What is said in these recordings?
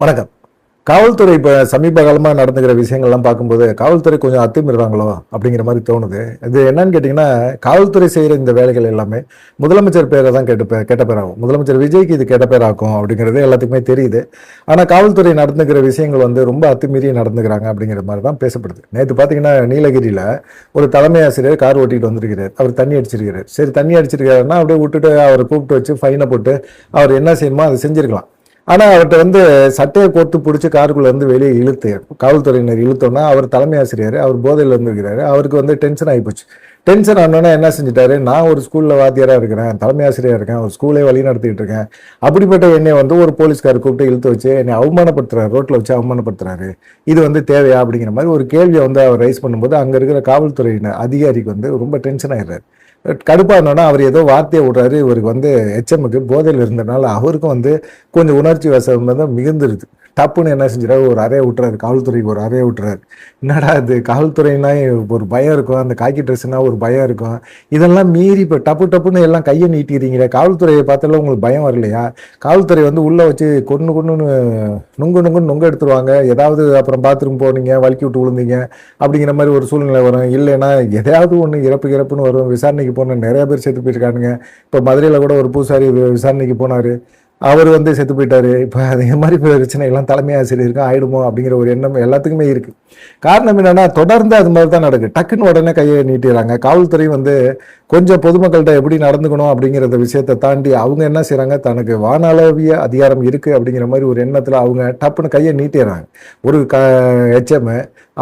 வணக்கம். காவல்துறை இப்போ சமீப காலமாக நடந்துக்கிற விஷயங்கள்லாம் பார்க்கும்போது காவல்துறை கொஞ்சம் அத்துமீறாங்களோ அப்படிங்கிற மாதிரி தோணுது. இது என்னன்னு கேட்டிங்கன்னா, காவல்துறை செய்கிற இந்த வேலைகள் எல்லாமே முதலமைச்சர் பேரை தான் கேட்ட பேராகும். முதலமைச்சர் விஜய்க்கு இது கேட்ட பேராகும் அப்படிங்கிறது எல்லாத்துக்குமே தெரியுது. ஆனால் காவல்துறை நடந்துக்கிற விஷயங்கள் ரொம்ப அத்துமீறி நடந்துக்கிறாங்க அப்படிங்கிற மாதிரி தான் பேசப்படுது. நேற்று பார்த்தீங்கன்னா, நீலகிரியில் ஒரு தலைமை ஆசிரியர் கார் ஓட்டிகிட்டு வந்திருக்கிறார். அவர் தண்ணி அடிச்சிருக்கிறார். சரி, தண்ணி அடிச்சிருக்காருன்னா அப்படியே விட்டுட்டு அவரை கூப்பிட்டு வச்சு ஃபைனை போட்டு அவர் என்ன செய்யணுமோ அதை செஞ்சிருக்கலாம். ஆனால் அவர்கிட்ட சட்டையை கோர்த்து பிடிச்சி காருக்குள்ளேருந்து வெளியே காவல்துறையினர் இழுத்தோன்னா அவர் தலைமை ஆசிரியர், அவர் போதையில் இருந்திருக்கிறாரு. அவருக்கு டென்ஷன் ஆகிப்போச்சு. டென்ஷன் ஆனோன்னா என்ன செஞ்சிட்டாரு, நான் ஒரு ஸ்கூலில் வாத்தியாராக இருக்கிறேன், தலைமை ஆசிரியராக இருக்கேன், ஒரு ஸ்கூலே வழி நடத்திட்டு இருக்கேன், அப்படிப்பட்ட என்னை ஒரு போலீஸ்கார் கூப்பிட்டு இழுத்து வச்சு என்னை அவமானப்படுத்துறாரு, ரோட்டில் வச்சு அவமானப்படுத்துறாரு, இது தேவையா அப்படிங்கிற மாதிரி ஒரு கேள்வியை அவர் ரைஸ் பண்ணும்போது அங்கே இருக்கிற காவல்துறையினர் அதிகாரிக்கு ரொம்ப டென்ஷன் ஆயிடுறாரு. கடுப்பானோன்னா அவர் ஏதோ வார்த்தையை விடுறாரு. இவருக்கு எச்எம்முக்கு போதையில் இருந்தனால அவருக்கும் கொஞ்சம் உணர்ச்சி வசம் மிகுந்துருது. டப்புன்னு என்ன செஞ்சுறாரு, ஒரு அறையை விட்டுறாரு, காவல்துறைக்கு ஒரு அறையை விட்டுறாரு. என்னடா இது, காவல்துறைனா ஒரு பயம் இருக்கும், அந்த காக்கி ட்ரெஸ்னா ஒரு பயம் இருக்கும், இதெல்லாம் மீறி இப்போ டப்புன்னு எல்லாம் கையை நீட்டிக்கிறீங்களே, காவல்துறையை பார்த்தாலும் உங்களுக்கு பயம் வரலையா? காவல்துறை உள்ளே வச்சு நுங்கு எடுத்துருவாங்க, ஏதாவது அப்புறம் பாத்ரூம் போனீங்க வலிக்கி விட்டு விழுந்தீங்க அப்படிங்கிற மாதிரி ஒரு சூழ்நிலை வரும். இல்லைன்னா எதையாவது ஒன்று இறப்புன்னு வரும். விசாரணைக்கு போன நிறைய பேர் செத்து போயிருக்கானுங்க. இப்போ மதுரையில் கூட ஒரு பூசாரி விசாரணைக்கு போனார், அவர் செத்து போயிட்டாரு. இப்போ அதே மாதிரி பிரச்சனை எல்லாம் தலைமை ஆசிரியருக்கும் ஆயிடுமோ அப்படிங்கிற ஒரு எண்ணம் எல்லாத்துக்குமே இருக்கு. காரணம் என்னன்னா, தொடர்ந்து அது மாதிரி தான் நடக்குது. டக்குன்னு உடனே கையை நீட்டிடுறாங்க. காவல்துறை கொஞ்சம் பொதுமக்கள்கிட்ட எப்படி நடந்துக்கணும் அப்படிங்கிறத விஷயத்தை தாண்டி அவங்க என்ன செய்யறாங்க, தனக்கு வானளவிய அதிகாரம் இருக்கு அப்படிங்கிற மாதிரி ஒரு எண்ணத்துல அவங்க டப்புன்னு கையை நீட்டிடுறாங்க. ஒரு எச்எம்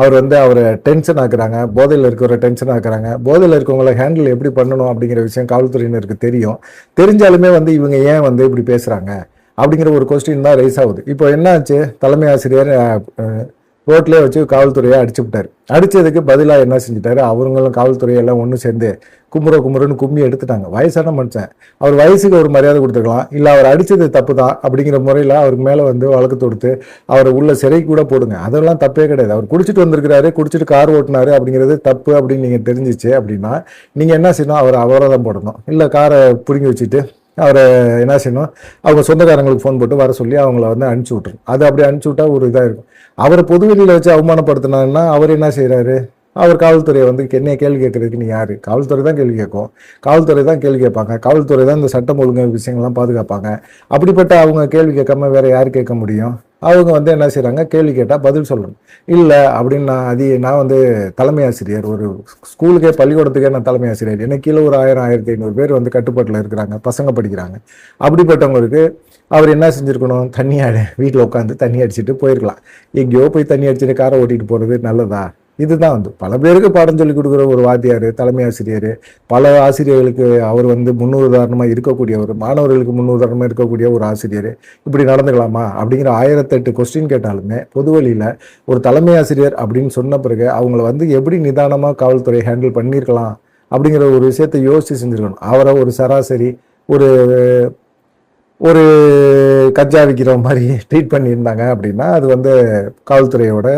அவர் அவரை டென்ஷன் ஆக்குறாங்க, போதையில் இருக்கிற டென்ஷன் ஆக்குறாங்க. போதையில் இருக்கவங்களை ஹேண்டில் எப்படி பண்ணணும் அப்படிங்கிற விஷயம் காவல்துறையினருக்கு தெரியும். தெரிஞ்சாலுமே இவங்க ஏன் இப்படி பேசுறாங்க அப்படிங்கிற ஒரு கொஸ்டின் தான் ரைஸ் ஆகுது. இப்போ என்னாச்சு, தலைமை ஆசிரியர் ரோட்லேயே வச்சு காவல்துறையை அடிச்சு விட்டாரு. அடிச்சதுக்கு பதிலாக என்ன செஞ்சுட்டாரு, அவங்களும் காவல்துறையெல்லாம் ஒன்று சேர்ந்து கும்புறன்னு கும்மி எடுத்துட்டாங்க. வயசான மனுஷன், அவர் வயசுக்கு ஒரு மரியாதை கொடுத்துருக்கலாம், இல்லை அவர் அடித்தது தப்பு தான் அப்படிங்கிற முறையில் அவருக்கு மேலே வழக்கு தொடுத்து அவரை உள்ள சிறைக்கு கூட போடுங்க, அதெல்லாம் தப்பே கிடையாது. அவர் குடிச்சிட்டு வந்திருக்கிறாரு, குடிச்சிட்டு கார் ஓட்டினாரு அப்படிங்கிறது தப்பு அப்படின்னு நீங்கள் தெரிஞ்சிச்சு அப்படின்னா நீங்கள் என்ன செய்யணும், அவர் அபராதம் போடணும், இல்லை காரை பிடுங்கி வச்சுட்டு அவரை என்ன செய்யணும், அவங்க சொந்தக்காரங்களுக்கு ஃபோன் போட்டு வர சொல்லி அவங்கள அனுப்பிச்சி விட்டுரும். அது அப்படி அனுப்பிச்சி விட்டா ஒரு இதாக இருக்கும். அவரை பொதுவெளியில் வச்சு அவமானப்படுத்தினாருன்னா அவர் என்ன செய்கிறாரு, அவர் காவல்துறையை என்ன கேள்வி கேட்கறதுக்கு நீ யாரு? காவல்துறை தான் கேள்வி கேட்கும், காவல்துறை தான் கேள்வி கேட்பாங்க, காவல்துறை தான் இந்த சட்டம் ஒழுங்கு விஷயங்கள்லாம் பாதுகாப்பாங்க. அப்படிப்பட்ட அவங்க கேள்வி கேட்காம வேற யார் கேட்க முடியும்? அவங்க என்ன செய்கிறாங்க, கேள்வி கேட்டால் பதில் சொல்லணும். இல்லை அப்படின்னு நான் தலைமை ஆசிரியர், ஒரு ஸ்கூலுக்கே பள்ளிக்கூடத்துக்கே நான் தலைமை ஆசிரியர், எனக்கு கீழே ஒரு 1000-1500 பேர் கட்டுப்பாட்டில் இருக்கிறாங்க, பசங்க படிக்கிறாங்க. அப்படிப்பட்டவங்களுக்கு அவர் என்ன செஞ்சுருக்கணும், வீட்டில் உட்காந்து தண்ணி அடிச்சுட்டு போயிருக்கலாம். எங்கேயோ போய் தண்ணி அடிச்சுட்டு காரை ஓட்டிகிட்டு போகிறது நல்லதா? இதுதான் பல பேருக்கு பாடம் சொல்லி கொடுக்குற ஒரு வாத்தியார், தலைமை ஆசிரியர், பல ஆசிரியர்களுக்கு அவர் முன்னுதாரணமாக இருக்கக்கூடியவர், மாணவர்களுக்கு முன்னுதாரணமாக இருக்கக்கூடிய ஒரு ஆசிரியர் இப்படி நடந்துக்கலாமா அப்படிங்கிற 1008 கொஸ்டின் கேட்டாலுமே பொதுவெளியில் ஒரு தலைமை ஆசிரியர் அப்படின்னு சொன்ன பிறகு அவங்கள எப்படி நிதானமாக காவல்துறை ஹேண்டில் பண்ணியிருக்கலாம் அப்படிங்கிற ஒரு விஷயத்தை யோசித்து செஞ்சுருக்கணும். அவரை ஒரு சராசரி ஒரு கஞ்சா விற்கிற மாதிரி ட்ரீட் பண்ணியிருந்தாங்க அப்படின்னா அது காவல்துறையோட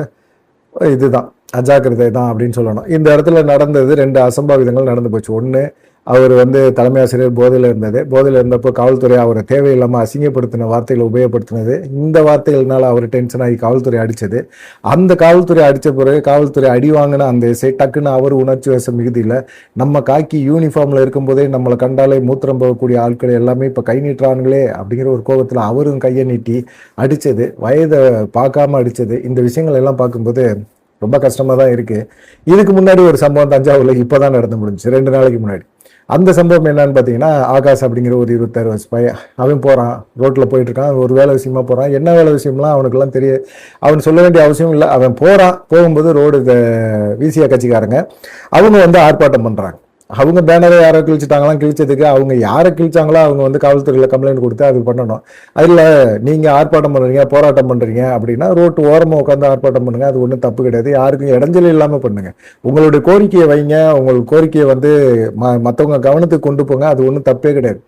இதுதான் அஜாக்கிரதை தான் அப்படின்னு சொல்லணும். இந்த இடத்துல நடந்தது 2 அசம்பாவிதங்கள் நடந்து போச்சு. ஒன்று, அவர் தலைமை ஆசிரியர் போதையில் இருந்தப்போ காவல்துறை அவரை தேவையில்லாமல் அசிங்கப்படுத்தின வார்த்தைகளை உபயோகப்படுத்தினது. இந்த வார்த்தைகள்னால அவர் டென்ஷன் ஆகி காவல்துறை அடித்தது. அந்த காவல்துறை அடித்த பிறகு காவல்துறை அடி வாங்கின அந்த இசை டக்குன்னு அவர் உணர்ச்சி வசம் மிகுதியில் நம்ம காக்கி யூனிஃபார்மில் இருக்கும்போதே நம்மளை கண்டாலே மூத்திரம் போகக்கூடிய ஆட்கள் எல்லாமே இப்போ கை நீட்டுறானுங்களே அப்படிங்கிற ஒரு கோபத்தில் அவரும் கையை நீட்டி அடித்தது, வயதை பார்க்காம அடித்தது. இந்த விஷயங்கள் எல்லாம் பார்க்கும்போது ரொம்ப கஷ்டமாக தான் இருக்குது. இதுக்கு முன்னாடி ஒரு சம்பவம் தஞ்சாவூரில் இப்போ தான் நடந்து முடிஞ்சிச்சு, 2 நாளைக்கு முன்னாடி. அந்த சம்பவம் என்னன்னு பார்த்தீங்கன்னா, ஆகாஷ் அப்படிங்கிற ஒரு 26 வயசு பையன், அவன் போகிறான், ரோட்டில் போயிட்டுருக்கான், ஒரு வேலை விஷயமா போகிறான். என்ன வேலை விஷயம்லாம் அவனுக்குலாம் தெரியும், அவன் சொல்ல வேண்டிய அவசியம் இல்லை. அவன் போகும்போது ரோடு விசியா கட்சிக்காரங்க அவங்க ஆர்ப்பாட்டம் பண்ணுறாங்க. அவங்க பேனரை யாரை கிழிச்சிட்டாங்களாம், கிழிச்சதுக்கு அவங்க யாரை கிழிச்சாங்களோ அவங்க காவல்துறையில் கம்ப்ளைண்ட் கொடுத்து அது பண்ணணும். அதில் நீங்கள் ஆர்ப்பாட்டம் பண்ணுறீங்க, போராட்டம் பண்ணுறீங்க அப்படின்னா ரோட்டு ஓரமாக உட்காந்து ஆர்ப்பாட்டம் பண்ணுங்க, அது ஒன்றும் தப்பு கிடையாது. யாருக்கும் இடைஞ்சல் இல்லாமல் பண்ணுங்க, உங்களுடைய கோரிக்கையை வைங்க, உங்களுக்கு கோரிக்கையை மற்றவங்க கவனத்துக்கு கொண்டு போங்க, அது ஒன்றும் தப்பே கிடையாது.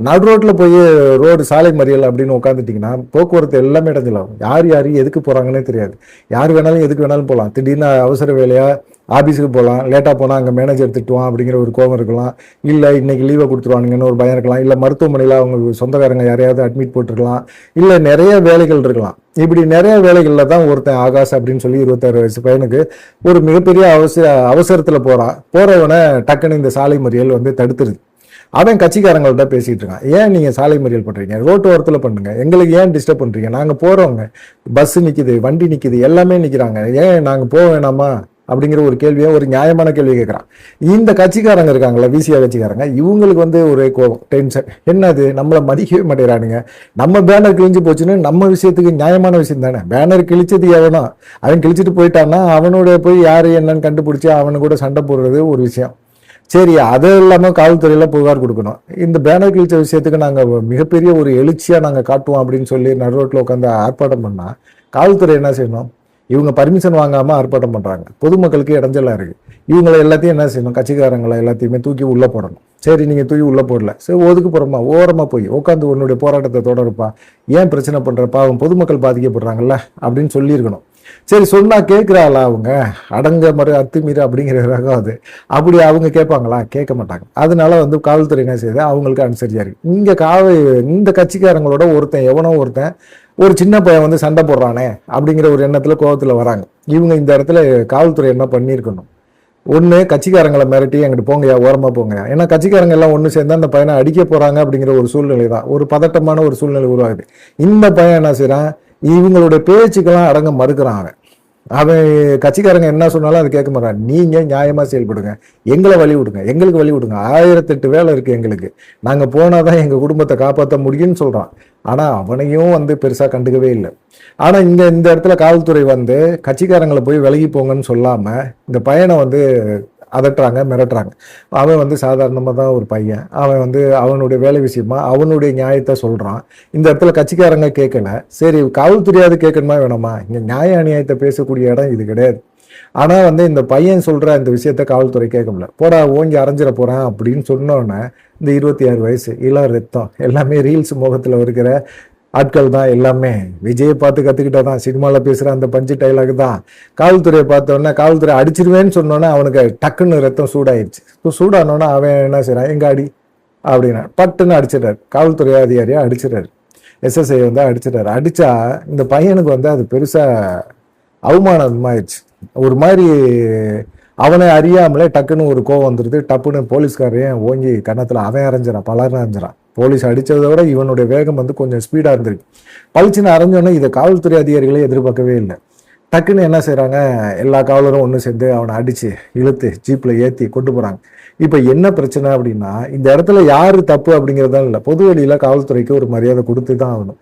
நடு ரோட்டில் போய் ரோடு சாலை மறியல் அப்படின்னு உட்காந்துட்டிங்கன்னா போக்குவரத்து எல்லாமே இடைஞ்சலாகும். யார் எதுக்கு போகிறாங்கன்னே தெரியாது, யார் வேணாலும் எதுக்கு வேணாலும் போகலாம். திடீர்னு அவசர வேலையாக ஆஃபீஸுக்கு போகலாம், லேட்டாக போனால் அங்கே மேனேஜர் திட்டுவான் அப்படிங்கிற ஒரு கோபம் இருக்கலாம். இல்லை இன்னைக்கு லீவை கொடுத்துருவானுங்கன்னு ஒரு பயம் இருக்கலாம். இல்லை மருத்துவமனையில் அவங்க சொந்தக்காரங்க யாரையாவது அட்மிட் போட்டிருக்கலாம். இல்லை நிறைய வேலைகள் இருக்கலாம். இப்படி நிறைய வேலைகளில் தான் ஒருத்தன் ஆகாஷ் அப்படின்னு சொல்லி 26 வயசு பையனுக்கு ஒரு மிகப்பெரிய அவசரத்தில் போகிறவனை டக்குன்னு இந்த சாலை மறியல் வந்து தடுத்துருது. அவன் கட்சிக்காரங்கள்ட்ட பேசிட்டு இருக்கான். ஏன் நீங்க சாலை மறியல் பண்றீங்க, ரோட்டு ஓரத்துல பண்ணுங்க, எங்களுக்கு ஏன் டிஸ்டர்ப் பண்றீங்க, நாங்க போறவங்க, பஸ் நிக்குது, வண்டி நிக்குது, எல்லாமே நிக்கிறாங்க, ஏன் நாங்க போக வேணாமா அப்படிங்கிற ஒரு கேள்வியை, ஒரு நியாயமான கேள்வி கேட்கறான். இந்த கட்சிக்காரங்க இருக்காங்களா, விசியா கட்சிக்காரங்க, இவங்களுக்கு வந்து ஒரு டென்ஷன். என்னது, நம்மளை மதிக்கவே மாட்டேறானுங்க, நம்ம பேனர் கிழிஞ்சு போச்சுன்னு நம்ம விஷயத்துக்கு நியாயமான விஷயம் தானே. பேனர் கிழிச்சது எவனோ அவன் கிழிச்சிட்டு போயிட்டான்னா அவனோட போய் யாரு என்னன்னு கண்டுபிடிச்சி அவனு கூட சண்டை போடுறது ஒரு விஷயம். சரி, அது இல்லாமல் காவல்துறையில புகார் கொடுக்கணும். இந்த பேனர் கிழிச்ச விஷயத்துக்கு நாங்கள் மிகப்பெரிய ஒரு எழுச்சியாக நாங்கள் காட்டுவோம் அப்படின்னு சொல்லி நடுரோட்டில் உட்காந்து ஆர்ப்பாட்டம் பண்ணால் காவல்துறை என்ன செய்யணும்? இவங்க பர்மிஷன் வாங்காமல் ஆர்ப்பாட்டம் பண்ணுறாங்க, பொதுமக்களுக்கு இடைஞ்சலாக இருக்குது. இவங்களை எல்லாத்தையும் என்ன செய்யணும்? கட்சிக்காரங்களை எல்லாத்தையுமே தூக்கி உள்ளே போடணும். சரி, நீங்கள் தூக்கி உள்ளே போடல, சரி ஒதுக்கு போகிறோமா, ஓரமாக போய் உட்காந்து உன்னுடைய போராட்டத்தை தொடருப்பா, ஏன் பிரச்சனை பண்ணுறப்பா, அவன் பொதுமக்கள் பாதிக்கப்படுறாங்கல்ல அப்படின்னு சொல்லியிருக்கணும். சரி, சொன்னா கேட்கிறாளா அவங்க? அடங்க மறு அத்துமீறு அப்படிங்கிற ரகம் அது. அப்படி அவங்க கேட்பாங்களா? கேட்க மாட்டாங்க. அதனால வந்து காவல்துறை என்ன செய்யுது, அவங்களுக்கு அனுசரியா இருக்கு. இந்த கட்சிக்காரங்களோட எவனோ ஒருத்தன் ஒரு சின்ன பையன் வந்து சண்டை போடுறானே அப்படிங்கிற ஒரு எண்ணத்துல கோபத்துல வராங்க. இவங்க இந்த இடத்துல காவல்துறை என்ன பண்ணியிருக்கணும்? ஒன்று, கட்சிக்காரங்களை மிரட்டி எங்கிட்டு போங்கயா, ஓரமா போங்கயா. ஏன்னா கட்சிக்காரங்க எல்லாம் ஒன்று சேர்ந்து அந்த பையனை அடிக்க போறாங்க அப்படிங்கிற ஒரு சூழ்நிலை தான், ஒரு பதட்டமான ஒரு சூழ்நிலை உருவாகுது. இந்த பையன் என்ன செய்யறான்? இவங்களுடைய பேச்சுக்கெல்லாம் அடங்க மறுக்கிறான். அவன் கட்சிக்காரங்க என்ன சொன்னாலும் அது கேட்க மாட்டான். நீங்க நியாயமா செயல்படுங்க, எங்களை வழி விடுங்க, எங்களுக்கு வழி விடுங்க, 1008 வேலை இருக்கு எங்களுக்கு, நாங்க போனாதான் எங்க குடும்பத்தை காப்பாற்ற முடியும்னு சொல்றான். ஆனா அவனையும் வந்து பெருசா கண்டுக்கவே இல்லை. ஆனா இந்த இடத்துல காவல்துறை வந்து கட்சிக்காரங்களை போய் விலகி போங்கன்னு சொல்லாம இந்த பையனை வந்து அதட்டுறாங்க, மிரட்டுறாங்க. அவன் வந்து சாதாரணமாக தான் ஒரு பையன், அவன் வந்து அவனுடைய வேலை விஷயமா அவனுடைய நியாயத்தை சொல்கிறான். இந்த இடத்துல கட்சிக்காரங்க கேட்கல. சரி, காவல்துறையாவது கேட்கணுமா வேணாமா? இங்கே நியாய அநியாயத்தை பேசக்கூடிய இடம் இது கிடையாது. ஆனால் வந்து இந்த பையன் சொல்கிற இந்த விஷயத்த காவல்துறை கேட்கல. போடா ஓங்கி அரைஞ்சிட போகிறான் அப்படின்னு சொன்னோன்னே இந்த 26 வயசு இளம் ரத்தம் எல்லாமே ரீல்ஸ் முகத்தில் இருக்கிற ஆட்கள் தான் எல்லாமே. விஜயை பார்த்து கற்றுக்கிட்டா தான், சினிமாவில் பேசுகிற அந்த பஞ்சு டைலாக் தான். காவல்துறையை பார்த்தோன்னே, காவல்துறை அடிச்சிருவேன்னு சொன்னோன்னே அவனுக்கு டக்குன்னு ரத்தம் சூடாயிடுச்சு. இப்போ சூடானோன்னா அவன் என்ன செய்கிறான், எங்க அடி அப்படின்னா பட்டுன்னு அடிச்சிடறாரு. காவல்துறை அதிகாரியாக அடிச்சிடறாரு, எஸ்எஸ்ஐ வந்து அடிச்சிடறாரு. அடித்தா இந்த பையனுக்கு வந்து அது பெருசாக அவமானமாயிடுச்சு. ஒரு மாதிரி அவனை அறியாமலே டக்குன்னு ஒரு கோவம் வந்துடுது. டப்புன்னு போலீஸ்காரையும் ஓங்கி கன்னத்தில் அவன் அரைஞ்சிடான், பலர்னு அரைஞ்சிடான். போலீஸ் அடித்ததை விட இவனுடைய வேகம் வந்து கொஞ்சம் ஸ்பீடாக இருந்திருக்கு. பளிச்சுன்னு அரைஞ்சோன்னே இதை காவல்துறை அதிகாரிகளே எதிர்பார்க்கவே இல்லை. டக்குன்னு என்ன செய்கிறாங்க, எல்லா காவலரும் ஒன்று சேர்ந்து அவனை அடித்து இழுத்து ஜீப்பில் ஏற்றி கொண்டு போகிறாங்க. இப்போ என்ன பிரச்சனை அப்படின்னா, இந்த இடத்துல யார் தப்பு அப்படிங்கிறதான் இல்லை, பொது வழியில் காவல்துறைக்கு ஒரு மரியாதை கொடுத்து தான் ஆகணும்.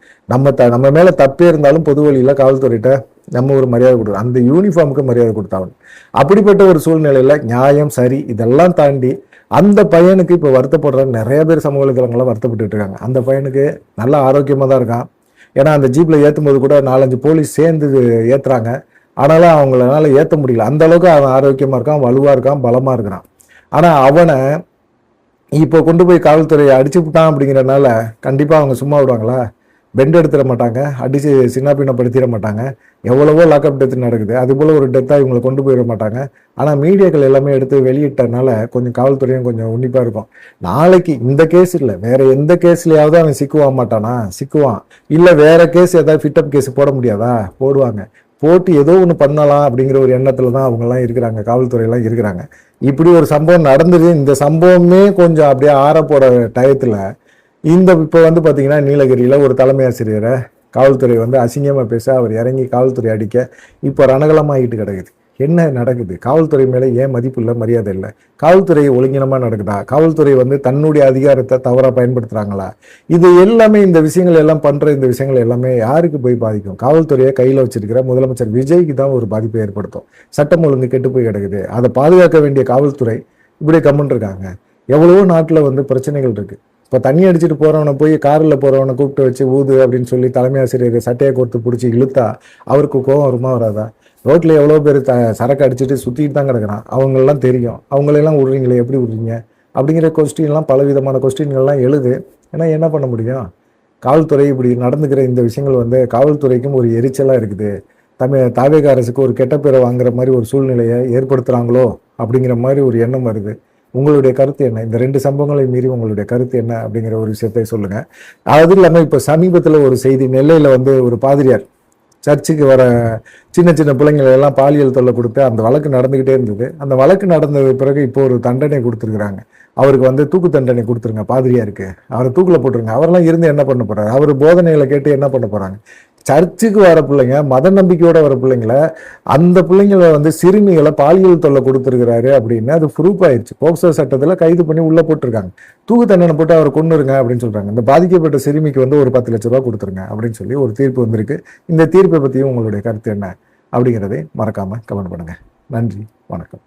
நம்ம மேலே தப்பே இருந்தாலும் பொது வழியில் காவல்துறைகிட்ட நம்ம ஒரு மரியாதை கொடுக்கணும், அந்த யூனிஃபார்முக்கு மரியாதை கொடுத்தாகணும். அப்படிப்பட்ட ஒரு சூழ்நிலையில் நியாயம் சரி இதெல்லாம் தாண்டி அந்த பையனுக்கு இப்போ வருத்தப்படுற நிறைய பேர் சமூக வலைதளங்கள்லாம் வருத்தப்பட்டு இருக்காங்க. அந்த பையனுக்கு நல்ல ஆரோக்கியமாக தான் இருக்கான். ஏன்னா அந்த ஜீப்பில் ஏற்றும் போது கூட 4-5 போலீஸ் சேர்ந்து ஏற்றுறாங்க. ஆனாலும் அவங்களால ஏற்ற முடியல. அந்த அளவுக்கு அவன் ஆரோக்கியமாக இருக்கான், வலுவாக இருக்கான், பலமாக இருக்கிறான். ஆனால் அவனை இப்போ கொண்டு போய் காவல்துறையை அடிச்சு விட்டான் அப்படிங்கிறனால கண்டிப்பாக அவங்க சும்மா விடுவாங்களா? பெண்ட் எடுத்துட மாட்டாங்க, அடித்து சின்ன பின்னப்படுத்திட மாட்டாங்க. எவ்வளவோ லாக்அப் டெத் நடக்குது, அதுபோல் ஒரு டெத்தாக இவங்களை கொண்டு போயிட மாட்டாங்க. ஆனால் மீடியாக்கள் எல்லாமே எடுத்து வெளியிட்டனால கொஞ்சம் காவல்துறையும் கொஞ்சம் உன்னிப்பாக இருக்கும். நாளைக்கு இந்த கேஸ் இல்லை, வேற எந்த கேஸ்லையாவது அவன் சிக்குவான் மாட்டானா? சிக்குவான். இல்லை வேற கேஸ் ஏதாவது ஃபிட்டப் கேஸ் போட முடியாதா? போடுவாங்க. போட்டு ஏதோ ஒன்று பண்ணலாம் அப்படிங்கிற ஒரு எண்ணத்துல தான் அவங்கெல்லாம் இருக்கிறாங்க, காவல்துறையெல்லாம் இருக்கிறாங்க. இப்படி ஒரு சம்பவம் நடந்தது. இந்த சம்பவமே கொஞ்சம் அப்படியே ஆறப்போட டயத்தில் இப்போ வந்து பார்த்தீங்கன்னா நீலகிரியில் ஒரு தலைமை ஆசிரியரை காவல்துறை வந்து அசிங்கமாக பேச அவர் இறங்கி காவல்துறை அடிக்க இப்போ ரணகலமாகிட்டு கிடக்குது. என்ன நடக்குது? காவல்துறை மேலே ஏன் மதிப்பு இல்லை, மரியாதை இல்லை? காவல்துறை ஒழுங்கினமாக நடக்குதா? காவல்துறை வந்து தன்னுடைய அதிகாரத்தை தவறாக பயன்படுத்துகிறாங்களா? இது எல்லாமே இந்த விஷயங்கள் எல்லாம் பண்ணுற இந்த விஷயங்கள் எல்லாமே யாருக்கு போய் பாதிக்கும்? காவல்துறையை கையில் வச்சிருக்கிற முதலமைச்சர் விஜய்க்கு தான் ஒரு பாதிப்பை ஏற்படுத்தும். சட்டம் ஒழுங்கு கெட்டு போய் கிடக்குது. அதை பாதுகாக்க வேண்டிய காவல்துறை இப்படி கம்முன்னு இருக்காங்க. எவ்வளவோ நாட்டில் வந்து பிரச்சனைகள் இருக்குது. இப்போ தண்ணி அடிச்சுட்டு போகிறவனை போய் காரில் போகிறவனை கூப்பிட்டு வச்சு ஊது அப்படின்னு சொல்லி தலைமை ஆசிரியர் சட்டையை கொடுத்து பிடிச்சி இழுத்தா அவருக்கு கோபம் வருமா வராதா? ரோட்டில் எவ்வளோ பேர் சரக்கு அடிச்சுட்டு சுற்றிட்டு தான் கிடக்குறான். அவங்களெல்லாம் தெரியும், அவங்களெல்லாம் விட்றீங்களே, எப்படி விட்றீங்க அப்படிங்கிற கொஸ்டின்லாம் பலவிதமான கொஸ்டின்கள்லாம் எழுது. ஏன்னா என்ன பண்ண முடியும்? காவல்துறை இப்படி நடந்துக்கிற இந்த விஷயங்கள் வந்து காவல்துறைக்கும் ஒரு எரிச்சலாக இருக்குது. தாவேகா அரசுக்கு ஒரு கெட்ட பேரை வாங்குற மாதிரி ஒரு சூழ்நிலையை ஏற்படுத்துகிறாங்களோ அப்படிங்கிற மாதிரி ஒரு எண்ணம் வருது. உங்களுடைய கருத்து என்ன? இந்த 2 சம்பவங்களை மீறி உங்களுடைய கருத்து என்ன அப்படிங்கிற ஒரு விஷயத்தை சொல்லுங்க. அது இல்லாமல் இப்போ சமீபத்தில் ஒரு செய்தி, நெல்லையில் வந்து ஒரு பாதிரியார் சர்ச்சுக்கு வர சின்ன சின்ன பிள்ளைங்களை எல்லாம் பாலியல் தொல்லை கொடுத்து அந்த வழக்கு நடந்துகிட்டே இருந்தது. அந்த வழக்கு நடந்த பிறகு இப்போ ஒரு தண்டனை கொடுத்துருக்குறாங்க. அவருக்கு வந்து தூக்கு தண்டனை கொடுத்துருங்க, பாதிரியாருக்கு அவரை தூக்கில் போட்டுருங்க. அவரெல்லாம் இருந்து என்ன பண்ண போறாரு? அவர் போதனைகளை கேட்டு என்ன பண்ண போறாங்க? சர்ச்சுக்கு வர பிள்ளைங்க, மத நம்பிக்கையோட வர பிள்ளைங்களை, அந்த பிள்ளைங்களை வந்து சிறுமிகளை பாலியல் தொல்லை கொடுத்துருக்கிறாரு அப்படின்னு அது ப்ரூஃப் ஆயிடுச்சு. போக்சோ சட்டத்தில் கைது பண்ணி உள்ள போட்டிருக்காங்க. தூக்கு தண்டனை போட்டு அவரை கொன்னுருங்க அப்படின்னு சொல்றாங்க. இந்த பாதிக்கப்பட்ட சிறுமிக்கு வந்து ஒரு 10 லட்ச ரூபா கொடுத்துருங்க அப்படின்னு சொல்லி ஒரு தீர்ப்பு வந்திருக்கு. இந்த தீர்ப்பை பற்றியும் உங்களுடைய கருத்து என்ன அப்படிங்கிறதை மறக்காம கமெண்ட் பண்ணுங்க. நன்றி, வணக்கம்.